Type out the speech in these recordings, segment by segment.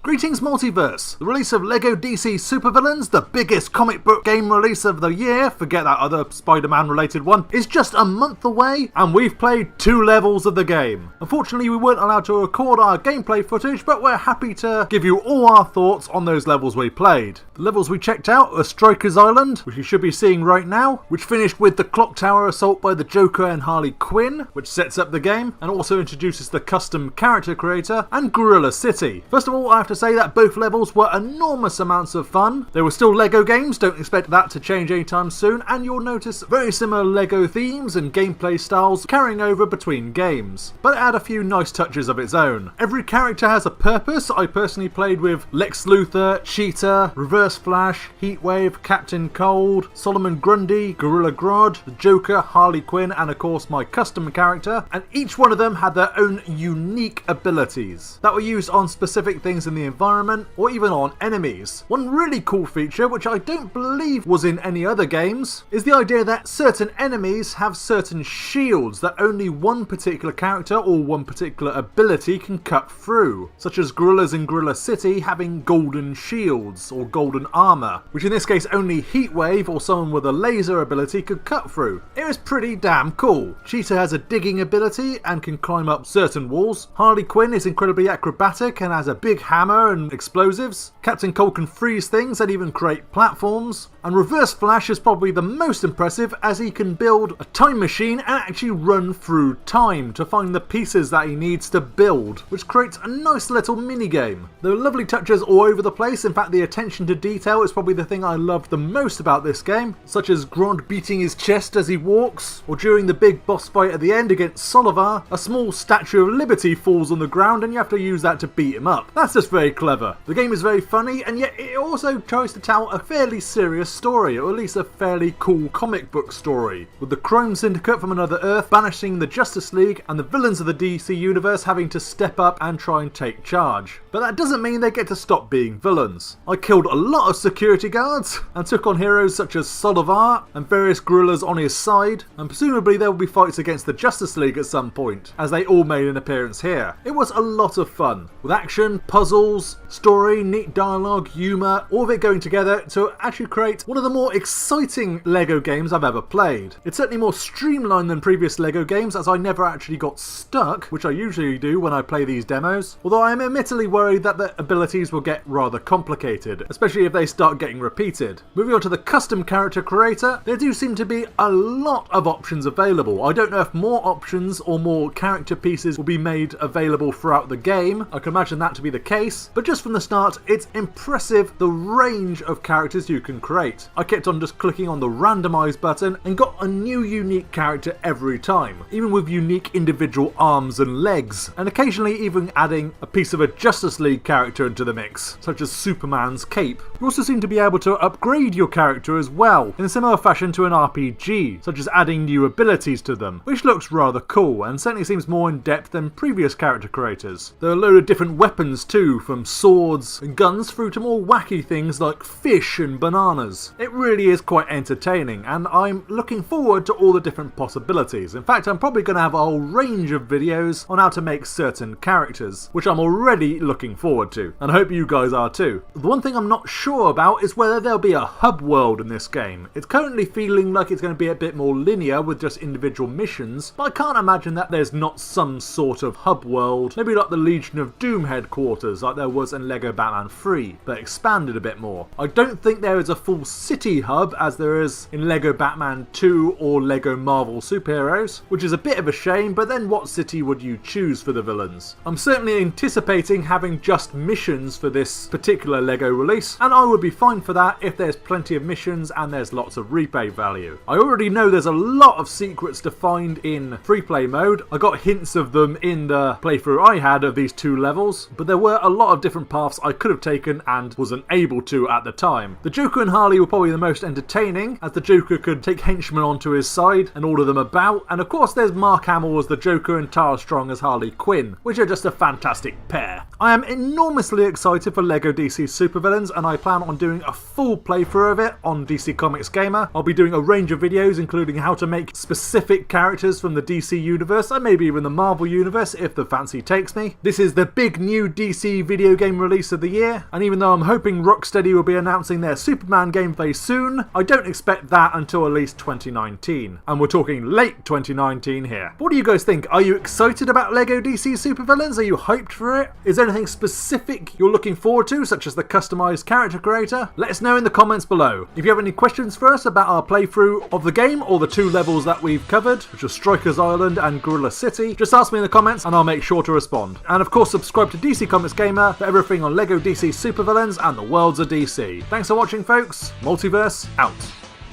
Greetings Multiverse! The release of LEGO DC Supervillains, the biggest comic book game release of the year, forget that other Spider-Man related one, is just a month away and we've played 2 levels of the game. Unfortunately we weren't allowed to record our gameplay footage, but we're happy to give you all our thoughts on those levels we played. The levels we checked out are Strikers Island, which you should be seeing right now, which finished with the Clock Tower assault by the Joker and Harley Quinn, which sets up the game and also introduces the custom character creator, and Gorilla City. First of all, I have to say that both levels were enormous amounts of fun. They were still LEGO games, don't expect that to change anytime soon, and you'll notice very similar LEGO themes and gameplay styles carrying over between games. But it had a few nice touches of its own. Every character has a purpose. I personally played with Lex Luthor, Cheetah, Reverse Flash, Heatwave, Captain Cold, Solomon Grundy, Gorilla Grodd, the Joker, Harley Quinn, and of course my custom character, and each one of them had their own unique abilities that were used on specific things in the environment or even on enemies. One really cool feature, which I don't believe was in any other games, is the idea that certain enemies have certain shields that only one particular character or one particular ability can cut through, such as gorillas in Gorilla City having golden shields or golden armour, which in this case only Heatwave or someone with a laser ability could cut through. It was pretty damn cool. Cheetah has a digging ability and can climb up certain walls. Harley Quinn is incredibly acrobatic and has a big hammer and explosives. Captain Cold can freeze things and even create platforms. And Reverse Flash is probably the most impressive, as he can build a time machine and actually run through time to find the pieces that he needs to build, which creates a nice little mini game. There are lovely touches all over the place. In fact, the attention to detail is probably the thing I loved the most about this game, such as Grodd beating his chest as he walks, or during the big boss fight at the end against Solivar, a small Statue of Liberty falls on the ground and you have to use that to beat him up. That's just very clever. The game is very funny, and yet it also tries to tell a fairly serious story, or at least a fairly cool comic book story, with the Crime Syndicate from another Earth banishing the Justice League and the villains of the DC universe having to step up and try and take charge. But that doesn't mean they get to stop being villains. I killed a lot of security guards and took on heroes such as Solivar and various gorillas on his side, and presumably there will be fights against the Justice League at some point, as they all made an appearance here. It was a lot of fun, with action, puzzles, story, neat dialogue, humour, all of it going together to actually create one of the more exciting LEGO games I've ever played. It's certainly more streamlined than previous LEGO games, as I never actually got stuck, which I usually do when I play these demos, although I am admittedly worried that the abilities will get rather complicated, especially if they start getting repeated. Moving on to the custom character creator, there do seem to be a lot of options available. I don't know if more options or more character pieces will be made available throughout the game. I can imagine that to be the case, but just from the start it's impressive the range of characters you can create. I kept on just clicking on the randomize button and got a new unique character every time, even with unique individual arms and legs, and occasionally even adding a piece of a Justice League character into the mix, such as Superman's cape. You also seem to be able to upgrade your character as well, in a similar fashion to an RPG, such as adding new abilities to them, which looks rather cool and certainly seems more in depth than previous character creators. There are a load of different weapons too, from swords and guns through to more wacky things like fish and bananas. It really is quite entertaining, and I'm looking forward to all the different possibilities. In fact, I'm probably going to have a whole range of videos on how to make certain characters, which I'm already looking forward to, and I hope you guys are too. The one thing I'm not sure about is whether there'll be a hub world in this game. It's currently feeling like it's going to be a bit more linear with just individual missions, but I can't imagine that there's not some sort of hub world, maybe like the Legion of Doom headquarters like there was in LEGO Batman 3, but expanded a bit more. I don't think there is a full city hub as there is in LEGO Batman 2 or LEGO Marvel Superheroes, which is a bit of a shame, but then what city would you choose for the villains? I'm certainly anticipating having just missions for this particular LEGO release, and I would be fine for that if there's plenty of missions and there's lots of replay value. I already know there's a lot of secrets to find in free play mode. I got hints of them in the playthrough I had of these 2 levels, but there were a lot of different paths I could have taken and wasn't able to at the time. The Joker and Harley were probably the most entertaining, as the Joker could take henchmen onto his side and order them about, and of course there's Mark Hamill as the Joker and Tara Strong as Harley Quinn, which are just a fantastic pair. I am enormously excited for LEGO DC Supervillains, and I plan on doing a full playthrough of it on DC Comics Gamer. I'll be doing a range of videos including how to make specific characters from the DC universe and maybe even the Marvel universe if the fancy takes me. This is the big new DC video game release of the year, and even though I'm hoping Rocksteady will be announcing their Superman game very soon, I don't expect that until at least 2019. And we're talking late 2019 here. What do you guys think? Are you excited about LEGO DC Supervillains? Are you hyped for it? Is there anything specific you're looking forward to, such as the customized character creator? Let us know in the comments below. If you have any questions for us about our playthrough of the game or the 2 levels that we've covered, which are Strikers Island and Gorilla City, just ask me in the comments and I'll make sure to respond. And of course, subscribe to DC Comics Gamer for everything on LEGO DC Supervillains and the worlds of DC. Thanks for watching, folks. Multiverse out.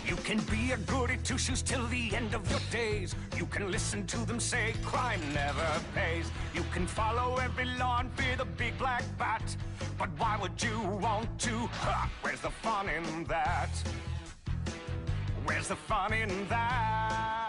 You can be a goody two-shoes till the end of your days. You can listen to them say crime never pays. You can follow every law and fear the big black bat. But why would you want to? Where's the fun in that? Where's the fun in that?